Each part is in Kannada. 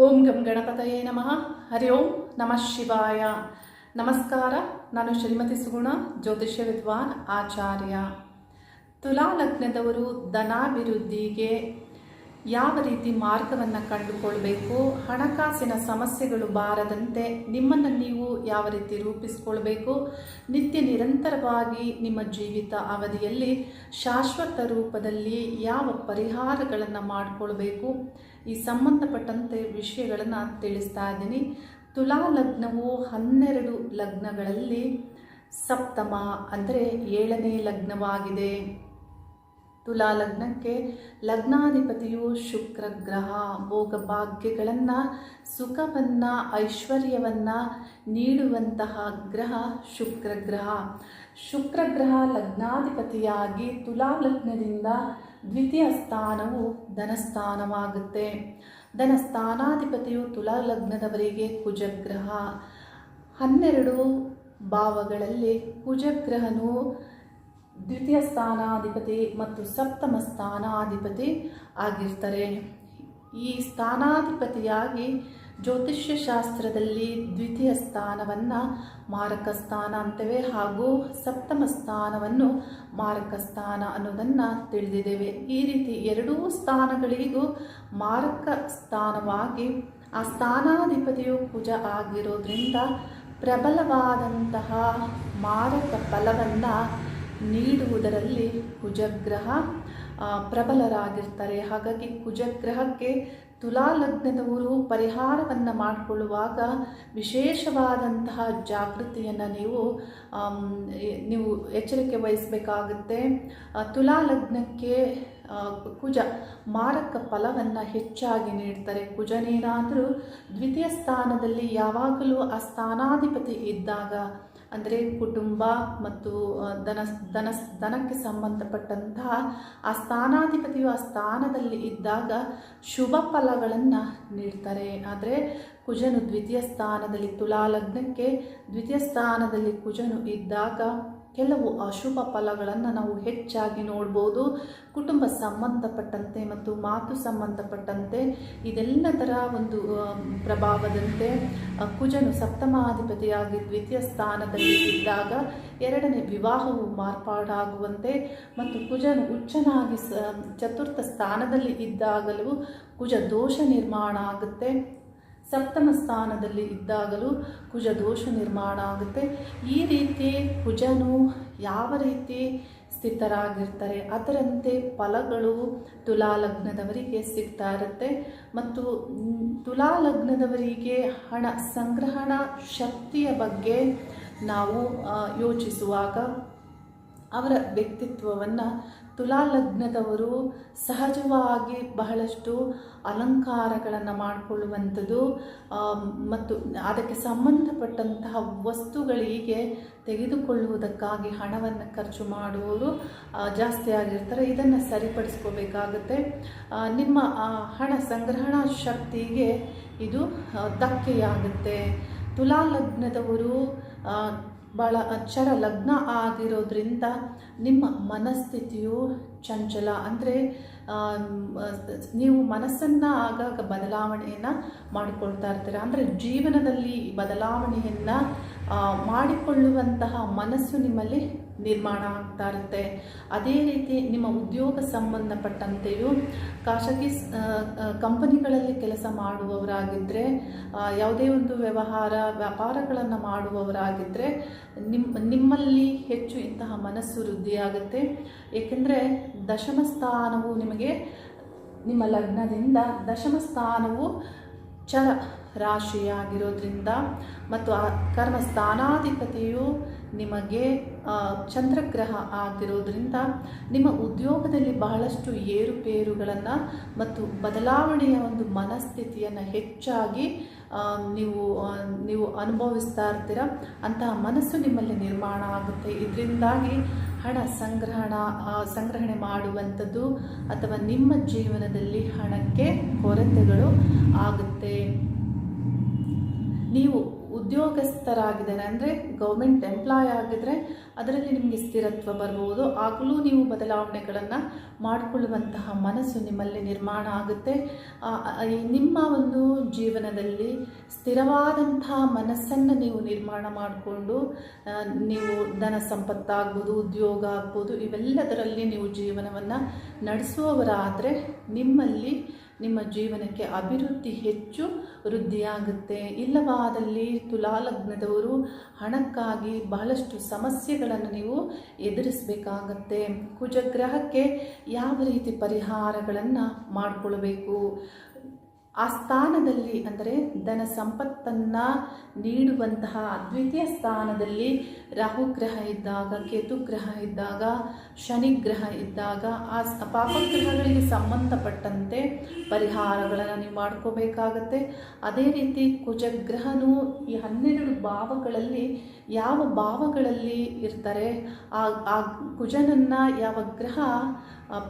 ಓಂ ಗಂ ಗಣಪತಯೇ ನಮಃ. ಹರಿ ಓಂ ನಮಃ ಶಿವಾಯ. ನಮಸ್ಕಾರ. ನಾನು ಶ್ರೀಮತಿ ಸುಗುಣ, ಜ್ಯೋತಿಷ್ಯ ವಿದ್ವಾನ್ ಆಚಾರ್ಯ. ತುಲಾ ಲಗ್ನದವರು ಧನಾಭಿವೃದ್ಧಿಗೆ ಯಾವ ರೀತಿ ಮಾರ್ಗವನ್ನು ಕಂಡುಕೊಳ್ಬೇಕು, ಹಣಕಾಸಿನ ಸಮಸ್ಯೆಗಳು ಬಾರದಂತೆ ನಿಮ್ಮನ್ನು ನೀವು ಯಾವ ರೀತಿ ರೂಪಿಸಿಕೊಳ್ಬೇಕು, ನಿತ್ಯ ನಿರಂತರವಾಗಿ ನಿಮ್ಮ ಜೀವಿತ ಅವಧಿಯಲ್ಲಿ ಶಾಶ್ವತ ರೂಪದಲ್ಲಿ ಯಾವ ಪರಿಹಾರಗಳನ್ನು ಮಾಡಿಕೊಳ್ಬೇಕು, ಈ ಸಂಬಂಧಪಟ್ಟಂತೆ ವಿಷಯಗಳನ್ನು ತಿಳಿಸ್ತಾ ಇದ್ದೀನಿ. ತುಲಾ ಲಗ್ನವು 12 ಲಗ್ನಗಳಲ್ಲಿ ಸಪ್ತಮ ಅಂದರೆ 7ನೇ ಲಗ್ನವಾಗಿದೆ. ತುಲಾ ಲಗ್ನಕ್ಕೆ ಲಗ್ನಾಧಿಪತಿಯು ಶುಕ್ರ ಗ್ರಹ. ಭೋಗಭಾಗ್ಯಗಳನ್ನು, ಸುಖವನ್ನು, ಐಶ್ವರ್ಯವನ್ನು ನೀಡುವಂತಹ ಗ್ರಹ ಶುಕ್ರ ಗ್ರಹ. ಶುಕ್ರ ಗ್ರಹ ಲಗ್ನಾಧಿಪತಿಯಾಗಿ ತುಲಾ ಲಗ್ನದಿಂದ ದ್ವಿತೀಯ ಸ್ಥಾನವು ಧನಸ್ಥಾನವಾಗುತ್ತೆ. ಧನಸ್ಥಾನಾಧಿಪತಿಯು ತುಲಾ ಲಗ್ನದವರಿಗೆ ಕುಜಗ್ರಹ. 12 ಭಾವಗಳಲ್ಲಿ ಕುಜಗ್ರಹನು ದ್ವಿತೀಯ ಸ್ಥಾನಾಧಿಪತಿ ಮತ್ತು ಸಪ್ತಮ ಸ್ಥಾನಾಧಿಪತಿ ಆಗಿರ್ತಾರೆ. ಈ ಸ್ಥಾನಾಧಿಪತಿಯಾಗಿ ಜ್ಯೋತಿಷ್ಯ ಶಾಸ್ತ್ರದಲ್ಲಿ ದ್ವಿತೀಯ ಸ್ಥಾನವನ್ನು ಮಾರಕ ಸ್ಥಾನ ಅಂತೇವೆ, ಹಾಗೂ ಸಪ್ತಮ ಸ್ಥಾನವನ್ನು ಮಾರಕ ಸ್ಥಾನ ಅನ್ನೋದನ್ನು ತಿಳಿದಿದ್ದೇವೆ. ಈ ರೀತಿ ಎರಡೂ ಸ್ಥಾನಗಳಿಗೂ ಮಾರಕ ಸ್ಥಾನವಾಗಿ ಆ ಸ್ಥಾನಾಧಿಪತಿಯು ಕುಜ ಆಗಿರೋದ್ರಿಂದ ಪ್ರಬಲವಾದಂತಹ ಮಾರಕ ಫಲವನ್ನು ನೀಡುವುದರಲ್ಲಿ ಕುಜಗ್ರಹ ಪ್ರಬಲರಾಗಿರ್ತಾರೆ. ಹಾಗಾಗಿ ಕುಜಗ್ರಹಕ್ಕೆ ತುಲಾ ಲಗ್ನದವರು ಪರಿಹಾರವನ್ನು ಮಾಡಿಕೊಳ್ಳುವಾಗ ವಿಶೇಷವಾದಂತಹ ಜಾಗೃತಿಯನ್ನು ನೀವು ಎಚ್ಚರಿಕೆ ವಹಿಸಬೇಕಾಗುತ್ತೆ. ತುಲಾ ಲಗ್ನಕ್ಕೆ ಕುಜ ಮಾರಕ ಫಲವನ್ನು ಹೆಚ್ಚಾಗಿ ನೀಡ್ತಾರೆ. ಕುಜನೇನಾದರೂ ದ್ವಿತೀಯ ಸ್ಥಾನದಲ್ಲಿ ಯಾವಾಗಲೂ ಆ ಸ್ಥಾನಾಧಿಪತಿ ಇದ್ದಾಗ, ಅಂದರೆ ಕುಟುಂಬ ಮತ್ತು ಧನಕ್ಕೆ ಸಂಬಂಧಪಟ್ಟಂತಹ ಆ ಸ್ಥಾನಾಧಿಪತಿಯು ಆ ಸ್ಥಾನದಲ್ಲಿ ಇದ್ದಾಗ ಶುಭ ಫಲಗಳನ್ನು ನೀಡ್ತಾರೆ. ಆದರೆ ಕುಜನು ದ್ವಿತೀಯ ಸ್ಥಾನದಲ್ಲಿ, ತುಲಾ ಲಗ್ನಕ್ಕೆ ದ್ವಿತೀಯ ಸ್ಥಾನದಲ್ಲಿ ಕುಜನು ಇದ್ದಾಗ ಕೆಲವು ಅಶುಭ ಫಲಗಳನ್ನು ನಾವು ಹೆಚ್ಚಾಗಿ ನೋಡ್ಬೋದು. ಕುಟುಂಬ ಸಂಬಂಧಪಟ್ಟಂತೆ ಮತ್ತು ಮಾತು ಸಂಬಂಧಪಟ್ಟಂತೆ ಇದೆಲ್ಲದರ ಒಂದು ಪ್ರಭಾವದಂತೆ ಕುಜನು ಸಪ್ತಮಾಧಿಪತಿಯಾಗಿ ದ್ವಿತೀಯ ಸ್ಥಾನದಲ್ಲಿ ಇದ್ದಾಗ 2ನೇ ವಿವಾಹವು ಮಾರ್ಪಾಡಾಗುವಂತೆ, ಮತ್ತು ಕುಜನು ಉಚ್ಚನಾಗಿ ಚತುರ್ಥ ಸ್ಥಾನದಲ್ಲಿ ಇದ್ದಾಗಲೂ ಕುಜ ದೋಷ ನಿರ್ಮಾಣ ಆಗುತ್ತೆ. ಸಪ್ತಮ ಸ್ಥಾನದಲ್ಲಿ ಇದ್ದಾಗಲೂ ಕುಜ ದೋಷ ನಿರ್ಮಾಣ ಆಗುತ್ತೆ. ಈ ರೀತಿ ಕುಜನು ಯಾವ ರೀತಿ ಸ್ಥಿತರಾಗಿರ್ತಾರೆ ಅದರಂತೆ ಫಲಗಳು ತುಲಾ ಲಗ್ನದವರಿಗೆ ಸಿಗ್ತಾ ಇರುತ್ತೆ. ಮತ್ತು ತುಲಾ ಲಗ್ನದವರಿಗೆ ಹಣ ಸಂಗ್ರಹಣಾ ಶಕ್ತಿಯ ಬಗ್ಗೆ ನಾವು ಯೋಚಿಸುವಾಗ ಅವರ ವ್ಯಕ್ತಿತ್ವವನ್ನು ತುಲಾ ಲಗ್ನದವರು ಸಹಜವಾಗಿ ಬಹಳಷ್ಟು ಅಲಂಕಾರಗಳನ್ನು ಮಾಡಿಕೊಳ್ಳುವಂಥದ್ದು ಮತ್ತು ಅದಕ್ಕೆ ಸಂಬಂಧಪಟ್ಟಂತಹ ವಸ್ತುಗಳಿಗೆ ತೆಗೆದುಕೊಳ್ಳುವುದಕ್ಕಾಗಿ ಹಣವನ್ನು ಖರ್ಚು ಮಾಡುವವರು ಜಾಸ್ತಿ ಆಗಿರ್ತಾರೆ. ಇದನ್ನು ಸರಿಪಡಿಸ್ಕೋಬೇಕಾಗುತ್ತೆ. ನಿಮ್ಮ ಹಣ ಸಂಗ್ರಹಣಾ ಶಕ್ತಿಗೆ ಇದು ಧಕ್ಕೆಯಾಗುತ್ತೆ. ತುಲಾ ಲಗ್ನದವರು ಭಾಳ ಚರ ಲಗ್ನ ಆಗಿರೋದ್ರಿಂದ ನಿಮ್ಮ ಮನಸ್ಥಿತಿಯು ಚಂಚಲ, ಅಂದರೆ ನೀವು ಮನಸ್ಸನ್ನು ಆಗಾಗ ಬದಲಾವಣೆಯನ್ನು ಮಾಡಿಕೊಳ್ತಾ ಇರ್ತೀರ. ಅಂದರೆ ಜೀವನದಲ್ಲಿ ಬದಲಾವಣೆಯನ್ನು ಮಾಡಿಕೊಳ್ಳುವಂತಹ ಮನಸ್ಸು ನಿಮ್ಮಲ್ಲಿ ನಿರ್ಮಾಣ ಆಗ್ತಾ ಇರುತ್ತೆ. ಅದೇ ರೀತಿ ನಿಮ್ಮ ಉದ್ಯೋಗ ಸಂಬಂಧಪಟ್ಟಂತೆಯೂ ಖಾಸಗಿ ಕಂಪನಿಗಳಲ್ಲಿ ಕೆಲಸ ಮಾಡುವವರಾಗಿದ್ದರೆ, ಯಾವುದೇ ಒಂದು ವ್ಯಾಪಾರಗಳನ್ನು ಮಾಡುವವರಾಗಿದ್ದರೆ ನಿಮ್ಮಲ್ಲಿ ಹೆಚ್ಚು ಇಂತಹ ಮನಸ್ಸು ವೃದ್ಧಿಯಾಗುತ್ತೆ. ಏಕೆಂದರೆ ದಶಮ ಸ್ಥಾನವು ನಿಮ್ಮ ಲಗ್ನದಿಂದ ದಶಮ ಸ್ಥಾನವು ಚರ ರಾಶಿಯಾಗಿರೋದ್ರಿಂದ ಮತ್ತು ಆ ಕರ್ಮ ಸ್ಥಾನಾಧಿಪತಿಯು ನಿಮಗೆ ಚಂದ್ರಗ್ರಹ ಆಗಿರೋದ್ರಿಂದ ನಿಮ್ಮ ಉದ್ಯೋಗದಲ್ಲಿ ಬಹಳಷ್ಟು ಏರುಪೇರುಗಳನ್ನು ಮತ್ತು ಬದಲಾವಣೆಯ ಒಂದು ಮನಸ್ಥಿತಿಯನ್ನು ಹೆಚ್ಚಾಗಿ ನೀವು ಅನುಭವಿಸ್ತಾ ಇರ್ತೀರ. ಅಂತಹ ಮನಸ್ಸು ನಿಮ್ಮಲ್ಲಿ ನಿರ್ಮಾಣ ಆಗುತ್ತೆ. ಇದರಿಂದಾಗಿ ಹಣ ಸಂಗ್ರಹಣೆ ಮಾಡುವಂಥದ್ದು ಅಥವಾ ನಿಮ್ಮ ಜೀವನದಲ್ಲಿ ಹಣಕ್ಕೆ ಕೊರತೆಗಳು ಆಗುತ್ತೆ. ನೀವು ಉದ್ಯೋಗಸ್ಥರಾಗಿದ್ದಾರೆ ಅಂದರೆ ಗೌರ್ಮೆಂಟ್ ಎಂಪ್ಲಾಯ್ ಆಗಿದ್ದರೆ ಅದರಲ್ಲಿ ನಿಮಗೆ ಸ್ಥಿರತ್ವ ಬರ್ಬೋದು. ಆಗಲೂ ನೀವು ಬದಲಾವಣೆಗಳನ್ನು ಮಾಡಿಕೊಳ್ಳುವಂತಹ ಮನಸ್ಸು ನಿಮ್ಮಲ್ಲಿ ನಿರ್ಮಾಣ ಆಗುತ್ತೆ. ನಿಮ್ಮ ಒಂದು ಜೀವನದಲ್ಲಿ ಸ್ಥಿರವಾದಂತಹ ಮನಸ್ಸನ್ನು ನೀವು ನಿರ್ಮಾಣ ಮಾಡಿಕೊಂಡು ನೀವು ಧನ ಸಂಪತ್ತಾಗ್ಬೋದು, ಉದ್ಯೋಗ ಆಗ್ಬೋದು, ಇವೆಲ್ಲದರಲ್ಲಿ ನೀವು ಜೀವನವನ್ನು ನಡೆಸುವವರಾದರೆ ನಿಮ್ಮಲ್ಲಿ ನಿಮ್ಮ ಜೀವನಕ್ಕೆ ಅಭಿವೃದ್ಧಿ ಹೆಚ್ಚು ವೃದ್ಧಿಯಾಗುತ್ತೆ. ಇಲ್ಲವಾದಲ್ಲಿ ತುಲಾಲಗ್ನದವರು ಹಣಕ್ಕಾಗಿ ಬಹಳಷ್ಟು ಸಮಸ್ಯೆಗಳನ್ನು ನೀವು ಎದುರಿಸಬೇಕಾಗತ್ತೆ. ಕುಜಗ್ರಹಕ್ಕೆ ಯಾವ ರೀತಿ ಪರಿಹಾರಗಳನ್ನು ಮಾಡಿಕೊಳ್ಬೇಕು? ಆ ಸ್ಥಾನದಲ್ಲಿ ಅಂದರೆ ಧನ ಸಂಪತ್ತನ್ನು ನೀಡುವಂತಹ ದ್ವಿತೀಯ ಸ್ಥಾನದಲ್ಲಿ ರಾಹುಗ್ರಹ ಇದ್ದಾಗ, ಕೇತುಗ್ರಹ ಇದ್ದಾಗ, ಶನಿಗ್ರಹ ಇದ್ದಾಗ ಆ ಪಾಪಗ್ರಹಗಳಿಗೆ ಸಂಬಂಧಪಟ್ಟಂತೆ ಪರಿಹಾರಗಳನ್ನು ನೀವು ಮಾಡ್ಕೋಬೇಕಾಗತ್ತೆ. ಅದೇ ರೀತಿ ಕುಜಗ್ರಹನು ಈ 12 ಭಾವಗಳಲ್ಲಿ ಯಾವ ಭಾವಗಳಲ್ಲಿ ಇರ್ತಾರೆ ಆ ಕುಜನನ್ನು ಯಾವ ಗ್ರಹ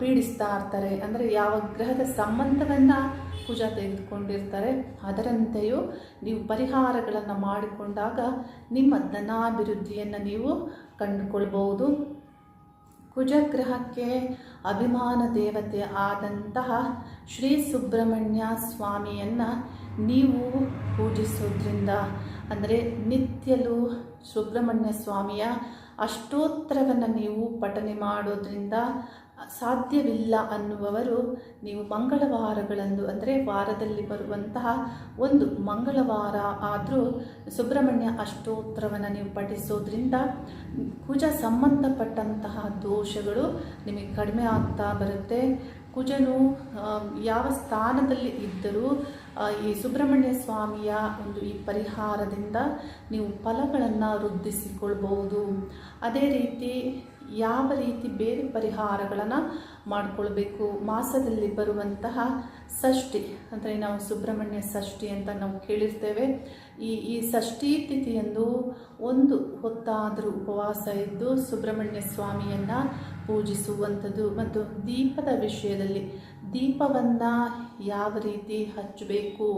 ಪೀಡಿಸ್ತಾ ಇರ್ತಾರೆ ಅಂದರೆ ಯಾವ ಗ್ರಹದ ಸಂಬಂಧವನ್ನು ಕುಜ ತೆಗೆದುಕೊಂಡಿರ್ತಾರೆ ಅದರಂತೆಯೂ ನೀವು ಪರಿಹಾರಗಳನ್ನು ಮಾಡಿಕೊಂಡಾಗ ನಿಮ್ಮ ಧನಾಭಿವೃದ್ಧಿಯನ್ನು ನೀವು ಕಂಡುಕೊಳ್ಬಹುದು. ಕುಜಗ್ರಹಕ್ಕೆ ಅಭಿಮಾನ ದೇವತೆ ಆದಂತಹ ಶ್ರೀ ಸುಬ್ರಹ್ಮಣ್ಯ ಸ್ವಾಮಿಯನ್ನು ನೀವು ಪೂಜಿಸೋದ್ರಿಂದ ಅಂದರೆ ನಿತ್ಯಲೂ ಸುಬ್ರಹ್ಮಣ್ಯ ಸ್ವಾಮಿಯ ಅಷ್ಟೋತ್ತರವನ್ನು ನೀವು ಪಠನೆ ಮಾಡೋದ್ರಿಂದ ಸಾಧ್ಯವಿಲ್ಲ ಅನ್ನುವವರು ನೀವು ಮಂಗಳವಾರಗಳಂದು ಅಂದರೆ ವಾರದಲ್ಲಿ ಬರುವಂತಹ ಒಂದು ಮಂಗಳವಾರ ಆದರೂ ಸುಬ್ರಹ್ಮಣ್ಯ ಅಷ್ಟೋತ್ತರವನ್ನು ನೀವು ಪಠಿಸೋದ್ರಿಂದ ಕುಜ ಸಂಬಂಧಪಟ್ಟಂತಹ ದೋಷಗಳು ನಿಮಗೆ ಕಡಿಮೆ ಆಗ್ತಾ ಬರುತ್ತೆ. ಕುಜನು ಯಾವ ಸ್ಥಾನದಲ್ಲಿ ಇದ್ದರೂ ಈ ಸುಬ್ರಹ್ಮಣ್ಯ ಸ್ವಾಮಿಯ ಒಂದು ಈ ಪರಿಹಾರದಿಂದ ನೀವು ಫಲಗಳನ್ನು ವೃದ್ಧಿಸಿಕೊಳ್ಬಹುದು. ಅದೇ ರೀತಿ ಯಾವ ರೀತಿ ಬೇರೆ ಪರಿಹಾರಗಳನ್ನು ಮಾಡಿಕೊಳ್ಬೇಕು? ಮಾಸದಲ್ಲಿ ಬರುವಂತಹ ಷಷ್ಠಿ ಅಂದರೆ ನಾವು ಸುಬ್ರಹ್ಮಣ್ಯ ಷಷ್ಠಿ ಅಂತ ನಾವು ಕೇಳಿರ್ತೇವೆ. ಈ ಷಷ್ಠಿ ತಿಥಿಯಂದು ಒಂದು ಹೊತ್ತಾದರೂ ಉಪವಾಸ ಇದ್ದು ಸುಬ್ರಹ್ಮಣ್ಯ ಸ್ವಾಮಿಯನ್ನು ಪೂಜಿಸುವಂಥದ್ದು. ಮತ್ತು ದೀಪದ ವಿಷಯದಲ್ಲಿ ದೀಪವನ್ನು ಯಾವ ರೀತಿ ಹಚ್ಚಬೇಕು?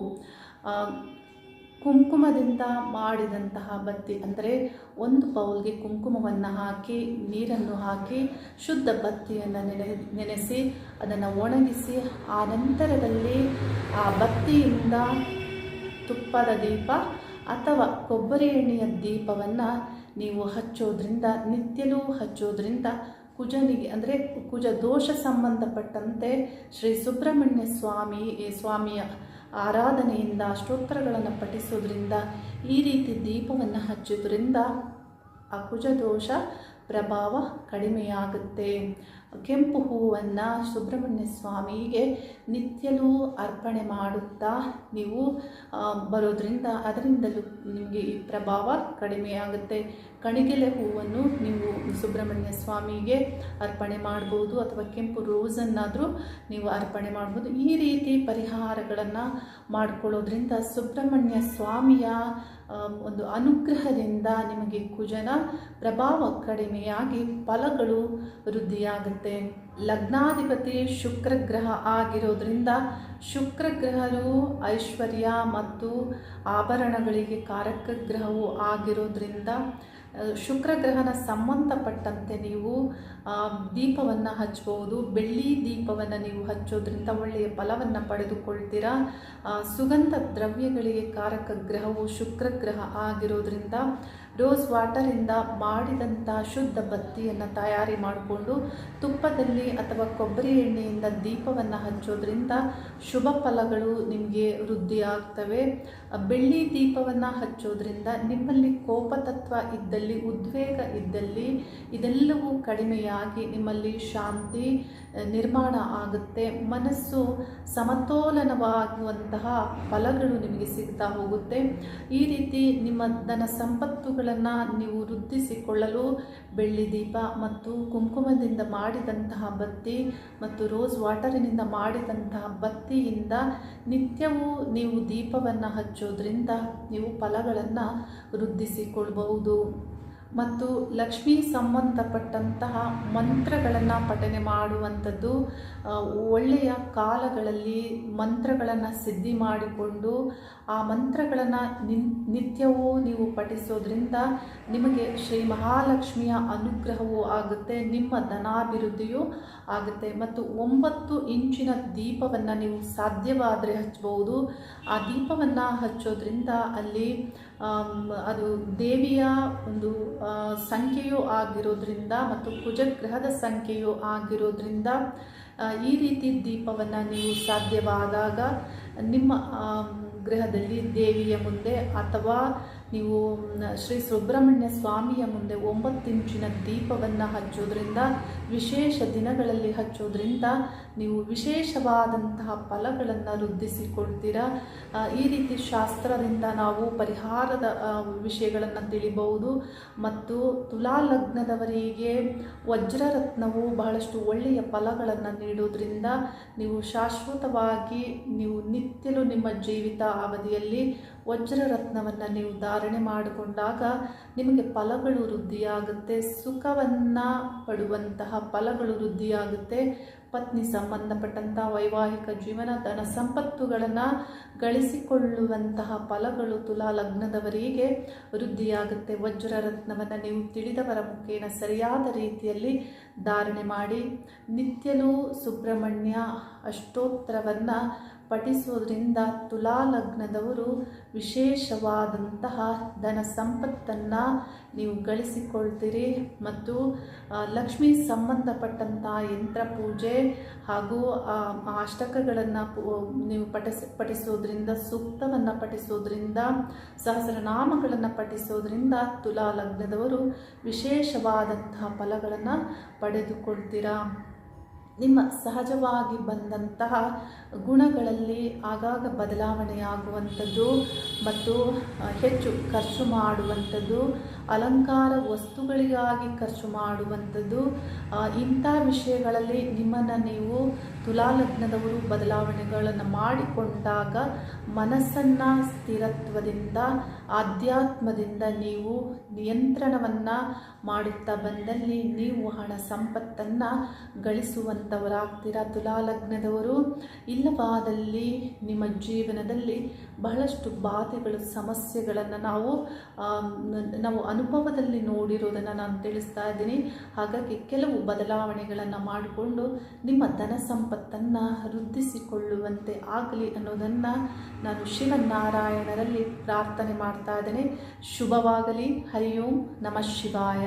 ಕುಂಕುಮದಿಂದ ಮಾಡಿದಂತಹ ಬತ್ತಿ ಅಂದರೆ ಒಂದು ಬೌಲ್ಗೆ ಕುಂಕುಮವನ್ನು ಹಾಕಿ ನೀರನ್ನು ಹಾಕಿ ಶುದ್ಧ ಬತ್ತಿಯನ್ನು ನೆನೆಸಿ ಅದನ್ನು ಒಣಗಿಸಿ ಆ ನಂತರದಲ್ಲಿ ಆ ಬತ್ತಿಯಿಂದ ತುಪ್ಪದ ದೀಪ ಅಥವಾ ಕೊಬ್ಬರಿ ಎಣ್ಣೆಯ ದೀಪವನ್ನು ನೀವು ಹಚ್ಚೋದ್ರಿಂದ ನಿತ್ಯಲೂ ಹಚ್ಚೋದ್ರಿಂದ ಕುಜನಿಗೆ ಅಂದರೆ ಕುಜ ದೋಷ ಸಂಬಂಧಪಟ್ಟಂತೆ ಶ್ರೀ ಸುಬ್ರಹ್ಮಣ್ಯ ಸ್ವಾಮಿಯ ಆರಾಧನೆಯಿಂದ ಅಷ್ಟೋತ್ತರಗಳನ್ನು ಪಠಿಸೋದ್ರಿಂದ ಈ ರೀತಿ ದೀಪವನ್ನು ಹಚ್ಚೋದ್ರಿಂದ ಆ ಕುಜದೋಷ ಪ್ರಭಾವ ಕಡಿಮೆಯಾಗುತ್ತೆ. ಕೆಂಪು ಹೂವನ್ನು ಸುಬ್ರಹ್ಮಣ್ಯ ಸ್ವಾಮಿಗೆ ನಿತ್ಯಲೂ ಅರ್ಪಣೆ ಮಾಡುತ್ತಾ ನೀವು ಬರೋದ್ರಿಂದ ಅದರಿಂದಲೂ ನಿಮಗೆ ಈ ಪ್ರಭಾವ ಕಡಿಮೆಯಾಗುತ್ತೆ. ಕಣಿಗೆಲೆ ಹೂವನ್ನು ನೀವು ಸುಬ್ರಹ್ಮಣ್ಯ ಸ್ವಾಮಿಗೆ ಅರ್ಪಣೆ ಮಾಡ್ಬೋದು ಅಥವಾ ಕೆಂಪು ರೋಸನ್ನಾದರೂ ನೀವು ಅರ್ಪಣೆ ಮಾಡ್ಬೋದು. ಈ ರೀತಿ ಪರಿಹಾರಗಳನ್ನು ಮಾಡಿಕೊಳ್ಳೋದ್ರಿಂದ ಸುಬ್ರಹ್ಮಣ್ಯ ಸ್ವಾಮಿಯ ಒಂದು ಅನುಗ್ರಹದಿಂದ ನಿಮಗೆ ಕುಜನ ಪ್ರಭಾವ ಕಡಿಮೆಯಾಗಿ ಫಲಗಳು ವೃದ್ಧಿಯಾಗುತ್ತೆ. ಲಗ್ನಾಧಿಪತಿ ಶುಕ್ರಗ್ರಹ ಆಗಿರೋದ್ರಿಂದ ಶುಕ್ರಗ್ರಹವು ಐಶ್ವರ್ಯ ಮತ್ತು ಆಭರಣಗಳಿಗೆ ಕಾರಕ ಗ್ರಹವೂ ಆಗಿರೋದ್ರಿಂದ ಶುಕ್ರಗ್ರಹನ ಸಂಬಂಧಪಟ್ಟಂತೆ ನೀವು ದೀಪವನ್ನು ಹಚ್ಚಬಹುದು. ಬೆಳ್ಳಿ ದೀಪವನ್ನು ನೀವು ಹಚ್ಚೋದ್ರಿಂದ ಒಳ್ಳೆಯ ಫಲವನ್ನು ಪಡೆದುಕೊಳ್ತೀರಾ. ಸುಗಂಧ ದ್ರವ್ಯಗಳಿಗೆ ಕಾರಕ ಗ್ರಹವು ಶುಕ್ರಗ್ರಹ ಆಗಿರೋದ್ರಿಂದ ರೋಸ್ ವಾಟರಿಂದ ಮಾಡಿದಂಥ ಶುದ್ಧ ಬತ್ತಿಯನ್ನು ತಯಾರಿ ಮಾಡಿಕೊಂಡು ತುಪ್ಪದಲ್ಲಿ ಅಥವಾ ಕೊಬ್ಬರಿ ಎಣ್ಣೆಯಿಂದ ದೀಪವನ್ನು ಹಚ್ಚೋದ್ರಿಂದ ಶುಭ ಫಲಗಳು ನಿಮಗೆ ವೃದ್ಧಿಯಾಗ್ತವೆ. ಬೆಳ್ಳಿ ದೀಪವನ್ನು ಹಚ್ಚೋದ್ರಿಂದ ನಿಮ್ಮಲ್ಲಿ ಕೋಪತತ್ವ ಇದ್ದಲ್ಲಿ, ಉದ್ವೇಗ ಇದ್ದಲ್ಲಿ ಇದೆಲ್ಲವೂ ಕಡಿಮೆಯಾಗಿ ನಿಮ್ಮಲ್ಲಿ ಶಾಂತಿ ನಿರ್ಮಾಣ ಆಗುತ್ತೆ. ಮನಸ್ಸು ಸಮತೋಲನವಾಗುವಂತಹ ಫಲಗಳು ನಿಮಗೆ ಸಿಗ್ತಾ ಹೋಗುತ್ತೆ. ಈ ರೀತಿ ನಿಮ್ಮ ಧನ ಸಂಪತ್ತುಗಳನ್ನು ನೀವು ವೃದ್ಧಿಸಿಕೊಳ್ಳಲು ಬೆಳ್ಳಿ ದೀಪ ಮತ್ತು ಕುಂಕುಮದಿಂದ ಮಾಡಿದಂತಹ ಬತ್ತಿ ಮತ್ತು ರೋಸ್ ವಾಟರಿನಿಂದ ಮಾಡಿದಂತಹ ಬತ್ತಿಯಿಂದ ನಿತ್ಯವೂ ನೀವು ದೀಪವನ್ನು ಹಚ್ಚೋದ್ರಿಂದ ನೀವು ಫಲಗಳನ್ನು ವೃದ್ಧಿಸಿಕೊಳ್ಬಹುದು. ಮತ್ತು ಲಕ್ಷ್ಮೀ ಸಂಬಂಧಪಟ್ಟಂತಹ ಮಂತ್ರಗಳನ್ನು ಪಠನೆ ಮಾಡುವಂಥದ್ದು. ಒಳ್ಳೆಯ ಕಾಲಗಳಲ್ಲಿ ಮಂತ್ರಗಳನ್ನು ಸಿದ್ಧಿ ಮಾಡಿಕೊಂಡು ಆ ಮಂತ್ರಗಳನ್ನು ನಿತ್ಯವೂ ನೀವು ಪಠಿಸೋದ್ರಿಂದ ನಿಮಗೆ ಶ್ರೀ ಮಹಾಲಕ್ಷ್ಮಿಯ ಅನುಗ್ರಹವೂ ಆಗುತ್ತೆ, ನಿಮ್ಮ ಧನಾಭಿವೃದ್ಧಿಯೂ ಆಗುತ್ತೆ. ಮತ್ತು 9 ಇಂಚಿನ ದೀಪವನ್ನು ನೀವು ಸಾಧ್ಯವಾದರೆ ಹಚ್ಚಬಹುದು. ಆ ದೀಪವನ್ನು ಹಚ್ಚೋದ್ರಿಂದ ಅಲ್ಲಿ ಅದು ದೇವಿಯ ಒಂದು ಸಂಖ್ಯೆಯೂ ಆಗಿರೋದ್ರಿಂದ ಮತ್ತು ಕುಜಗ್ರಹದ ಸಂಖ್ಯೆಯೂ ಆಗಿರೋದ್ರಿಂದ ಈ ರೀತಿ ದೀಪವನ್ನು ನೀವು ಸಾಧ್ಯವಾದಾಗ ನಿಮ್ಮ ಗೃಹದಲ್ಲಿ ದೇವಿಯ ಮುಂದೆ ಅಥವಾ ನೀವು ಶ್ರೀ ಸುಬ್ರಹ್ಮಣ್ಯ ಸ್ವಾಮಿಯ ಮುಂದೆ 9 ಇಂಚಿನ ದೀಪವನ್ನು ಹಚ್ಚೋದ್ರಿಂದ, ವಿಶೇಷ ದಿನಗಳಲ್ಲಿ ಹಚ್ಚೋದ್ರಿಂದ ನೀವು ವಿಶೇಷವಾದಂತಹ ಫಲಗಳನ್ನು ವೃದ್ಧಿಸಿಕೊಳ್ತೀರಾ. ಈ ರೀತಿ ಶಾಸ್ತ್ರದಿಂದ ನಾವು ಪರಿಹಾರದ ವಿಷಯಗಳನ್ನು ತಿಳಿಬಹುದು. ಮತ್ತು ತುಲಾ ಲಗ್ನದವರಿಗೆ ವಜ್ರರತ್ನವು ಬಹಳಷ್ಟು ಒಳ್ಳೆಯ ಫಲಗಳನ್ನು ನೀಡೋದ್ರಿಂದ ನೀವು ಶಾಶ್ವತವಾಗಿ ನೀವು ನಿತ್ಯಲೂ ನಿಮ್ಮ ಜೀವಿತ ಅವಧಿಯಲ್ಲಿ ವಜ್ರರತ್ನವನ್ನು ನೀವು ಧಾರಣೆ ಮಾಡಿಕೊಂಡಾಗ ನಿಮಗೆ ಫಲಗಳು ವೃದ್ಧಿಯಾಗುತ್ತೆ, ಸುಖವನ್ನು ಪಡುವಂತಹ ಫಲಗಳು ವೃದ್ಧಿಯಾಗುತ್ತೆ. ಪತ್ನಿ ಸಂಬಂಧಪಟ್ಟಂಥ ವೈವಾಹಿಕ ಜೀವನ, ಧನ ಸಂಪತ್ತುಗಳನ್ನು ಗಳಿಸಿಕೊಳ್ಳುವಂತಹ ಫಲಗಳು ತುಲಾ ಲಗ್ನದವರಿಗೆ ವೃದ್ಧಿಯಾಗುತ್ತೆ. ವಜ್ರರತ್ನವನ್ನು ನೀವು ತಿಳಿದವರ ಮುಖೇನ ಸರಿಯಾದ ರೀತಿಯಲ್ಲಿ ಧಾರಣೆ ಮಾಡಿ ನಿತ್ಯಲೂ ಸುಬ್ರಹ್ಮಣ್ಯ ಅಷ್ಟೋತ್ತರವನ್ನು ಪಠಿಸೋದ್ರಿಂದ ತುಲಾ ಲಗ್ನದವರು ವಿಶೇಷವಾದಂತಹ ಧನ ಸಂಪತ್ತನ್ನು ನೀವು ಗಳಿಸಿಕೊಳ್ತೀರಿ. ಮತ್ತು ಲಕ್ಷ್ಮೀ ಸಂಬಂಧಪಟ್ಟಂತಹ ಯಂತ್ರ ಪೂಜೆ ಹಾಗೂ ಅಷ್ಟಕಗಳನ್ನು ನೀವು ಪಠಿಸೋದ್ರಿಂದ, ಸೂಕ್ತವನ್ನು ಪಠಿಸೋದ್ರಿಂದ, ಸಹಸ್ರನಾಮಗಳನ್ನು ಪಠಿಸೋದ್ರಿಂದ ತುಲಾ ಲಗ್ನದವರು ವಿಶೇಷವಾದಂತಹ ಫಲಗಳನ್ನು ಪಡೆದುಕೊಳ್ತೀರಾ. ನಿಮ್ಮ ಸಹಜವಾಗಿ ಬಂದಂತಹ ಗುಣಗಳಲ್ಲಿ ಆಗಾಗ ಬದಲಾವಣೆಯಾಗುವಂಥದ್ದು ಮತ್ತು ಹೆಚ್ಚು ಖರ್ಚು ಮಾಡುವಂಥದ್ದು, ಅಲಂಕಾರ ವಸ್ತುಗಳಿಗಾಗಿ ಖರ್ಚು ಮಾಡುವಂಥದ್ದು, ಇಂಥ ವಿಷಯಗಳಲ್ಲಿ ನಿಮ್ಮನ್ನು ನೀವು ತುಲಾ ಲಗ್ನದವರು ಬದಲಾವಣೆಗಳನ್ನು ಮಾಡಿಕೊಂಡಾಗ ಮನಸ್ಸನ್ನು ಸ್ಥಿರತ್ವದಿಂದ, ಆಧ್ಯಾತ್ಮದಿಂದ ನೀವು ನಿಯಂತ್ರಣವನ್ನು ಮಾಡುತ್ತಾ ಬಂದಲ್ಲಿ ನೀವು ಹಣ ಸಂಪತ್ತನ್ನು ಗಳಿಸುವಂಥವರಾಗ್ತೀರಾ ತುಲಾ ಲಗ್ನದವರು. ಇಲ್ಲವಾದಲ್ಲಿ ನಿಮ್ಮ ಜೀವನದಲ್ಲಿ ಬಹಳಷ್ಟು ಬಾಧೆಗಳು, ಸಮಸ್ಯೆಗಳನ್ನು ನಾವು ಅನುಭವದಲ್ಲಿ ನೋಡಿರೋದನ್ನು ನಾನು ತಿಳಿಸ್ತಾ ಇದ್ದೀನಿ. ಹಾಗಾಗಿ ಕೆಲವು ಬದಲಾವಣೆಗಳನ್ನು ಮಾಡಿಕೊಂಡು ನಿಮ್ಮ ಧನ ಸಂಪತ್ತನ್ನು ವೃದ್ಧಿಸಿಕೊಳ್ಳುವಂತೆ ಆಗಲಿ ಅನ್ನೋದನ್ನು ನಾನು ಶಿವನಾರಾಯಣರಲ್ಲಿ ಪ್ರಾರ್ಥನೆ ಮಾಡ್ತಾ ಇದ್ದೇನೆ. ಶುಭವಾಗಲಿ. ಹರಿ ಓಂ ನಮಃ ಶಿವಾಯ.